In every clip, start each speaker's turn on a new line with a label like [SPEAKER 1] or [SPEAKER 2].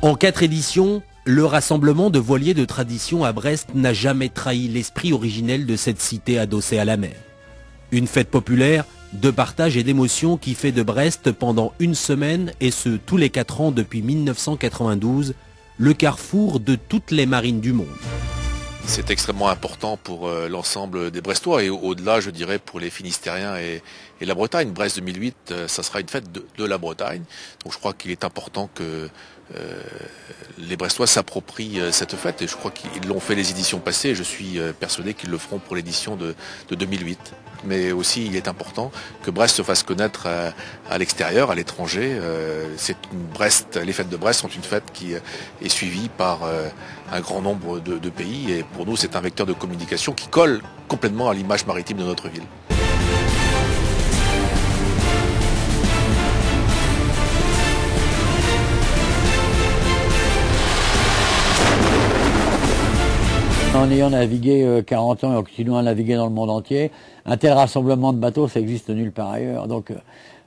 [SPEAKER 1] En 4 éditions, le rassemblement de voiliers de tradition à Brest n'a jamais trahi l'esprit originel de cette cité adossée à la mer. Une fête populaire, de partage et d'émotion qui fait de Brest pendant une semaine, et ce tous les 4 ans depuis 1992, le carrefour de toutes les marines du monde.
[SPEAKER 2] C'est extrêmement important pour l'ensemble des Brestois et au-delà, je dirais, pour les Finistériens et la Bretagne. Brest 2008, ça sera une fête de la Bretagne. Donc je crois qu'il est important que les Brestois s'approprient cette fête et je crois qu'ils l'ont fait les éditions passées et je suis persuadé qu'ils le feront pour l'édition de 2008. Mais aussi, il est important que Brest se fasse connaître à l'extérieur, à l'étranger. Les fêtes de Brest sont une fête qui est suivie par un grand nombre de pays et pour nous, c'est un vecteur de communication qui colle complètement à l'image maritime de notre ville.
[SPEAKER 3] En ayant navigué 40 ans et en continuant à naviguer dans le monde entier, un tel rassemblement de bateaux, ça existe nulle part ailleurs. Donc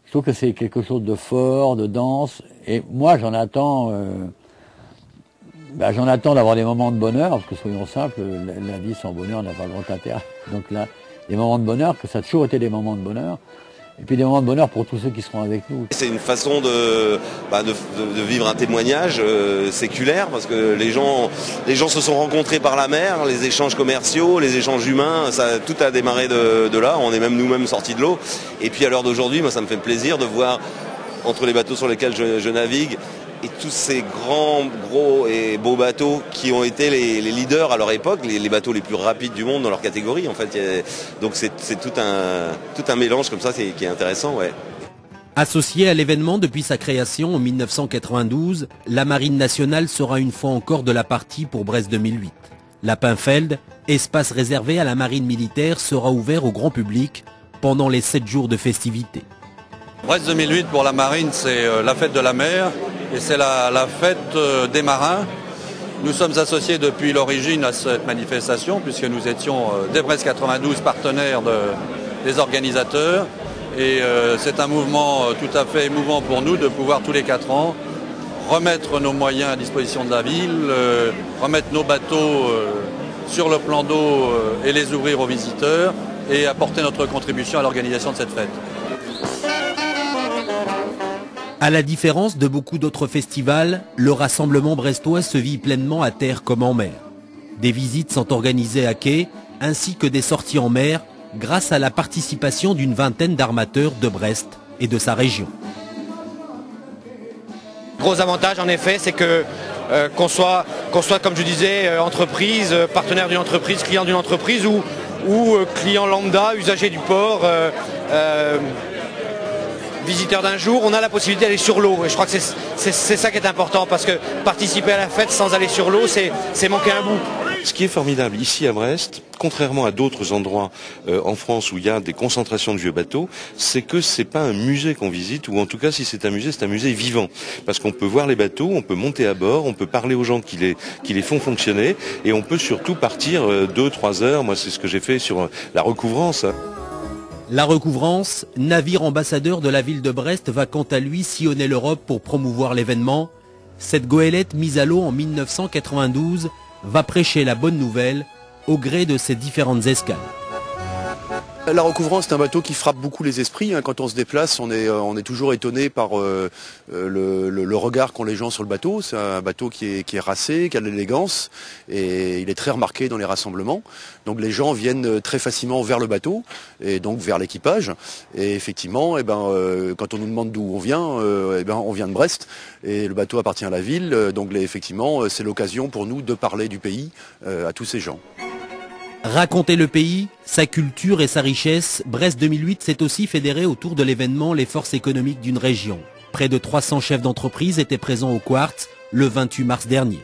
[SPEAKER 3] je trouve que c'est quelque chose de fort, de dense. Et moi, j'en attends d'avoir des moments de bonheur, parce que soyons simples, la vie sans bonheur n'a pas grand intérêt. Donc là, des moments de bonheur, que ça a toujours été des moments de bonheur. Et puis des moments de bonheur pour tous ceux qui seront avec nous.
[SPEAKER 4] C'est une façon de vivre un témoignage séculaire parce que les gens se sont rencontrés par la mer, les échanges commerciaux, les échanges humains, tout a démarré de là, on est même nous-mêmes sortis de l'eau. Et puis à l'heure d'aujourd'hui, moi ça me fait plaisir de voir entre les bateaux sur lesquels je navigue et tous ces gros et beaux bateaux qui ont été les leaders à leur époque, les bateaux les plus rapides du monde dans leur catégorie en fait. Donc c'est tout un mélange comme ça qui est intéressant, ouais.
[SPEAKER 1] Associée à l'événement depuis sa création en 1992, la Marine nationale sera une fois encore de la partie pour Brest 2008. La Pinfeld, espace réservé à la marine militaire, sera ouvert au grand public pendant les 7 jours de festivités.
[SPEAKER 5] Brest 2008 pour la marine, c'est la fête de la mer et c'est la fête des marins. Nous sommes associés depuis l'origine à cette manifestation puisque nous étions dès Brest 92 partenaires des organisateurs et c'est un mouvement tout à fait émouvant pour nous de pouvoir tous les 4 ans remettre nos moyens à disposition de la ville, remettre nos bateaux sur le plan d'eau et les ouvrir aux visiteurs et apporter notre contribution à l'organisation de cette fête.
[SPEAKER 1] À la différence de beaucoup d'autres festivals, le rassemblement brestois se vit pleinement à terre comme en mer. Des visites sont organisées à quai, ainsi que des sorties en mer, grâce à la participation d'une vingtaine d'armateurs de Brest et de sa région.
[SPEAKER 6] Gros avantage en effet, c'est que qu'on soit comme je disais, entreprise, partenaire d'une entreprise, client d'une entreprise ou client lambda, usager du port, visiteur d'un jour, on a la possibilité d'aller sur l'eau et je crois que c'est ça qui est important parce que participer à la fête sans aller sur l'eau, c'est manquer un bout.
[SPEAKER 7] Ce qui est formidable ici à Brest, contrairement à d'autres endroits en France où il y a des concentrations de vieux bateaux, c'est que c'est pas un musée qu'on visite, ou en tout cas si c'est un musée vivant. Parce qu'on peut voir les bateaux, on peut monter à bord, on peut parler aux gens qui les font fonctionner, et on peut surtout partir 2-3 heures. Moi c'est ce que j'ai fait sur la recouvrance.
[SPEAKER 1] La recouvrance, navire ambassadeur de la ville de Brest, va quant à lui sillonner l'Europe pour promouvoir l'événement. Cette goélette mise à l'eau en 1992 va prêcher la bonne nouvelle au gré de ses différentes escales.
[SPEAKER 8] La recouvrance, c'est un bateau qui frappe beaucoup les esprits. Quand on se déplace, on est toujours étonné par le regard qu'ont les gens sur le bateau. C'est un bateau qui est racé, qui a de l'élégance et il est très remarqué dans les rassemblements. Donc les gens viennent très facilement vers le bateau et donc vers l'équipage. Et effectivement, quand on nous demande d'où on vient, on vient de Brest et le bateau appartient à la ville. Donc effectivement, c'est l'occasion pour nous de parler du pays à tous ces gens.
[SPEAKER 1] Raconter le pays, sa culture et sa richesse, Brest 2008 s'est aussi fédéré autour de l'événement les forces économiques d'une région. Près de 300 chefs d'entreprise étaient présents au Quartz le 28 mars dernier.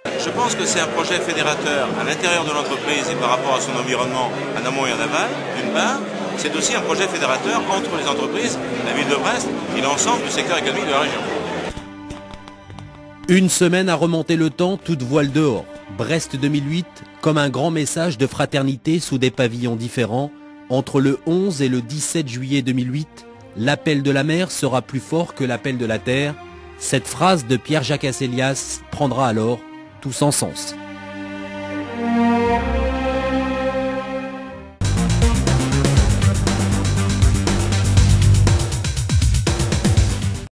[SPEAKER 9] Je pense que c'est un projet fédérateur à l'intérieur de l'entreprise et par rapport à son environnement en amont et en aval, d'une part. C'est aussi un projet fédérateur entre les entreprises, la ville de Brest et l'ensemble du secteur économique de la région.
[SPEAKER 1] Une semaine à remonter le temps, toute voile dehors. Brest 2008, comme un grand message de fraternité sous des pavillons différents. Entre le 11 et le 17 juillet 2008, l'appel de la mer sera plus fort que l'appel de la terre. Cette phrase de Pierre-Jacques Asselias prendra alors tout son sens.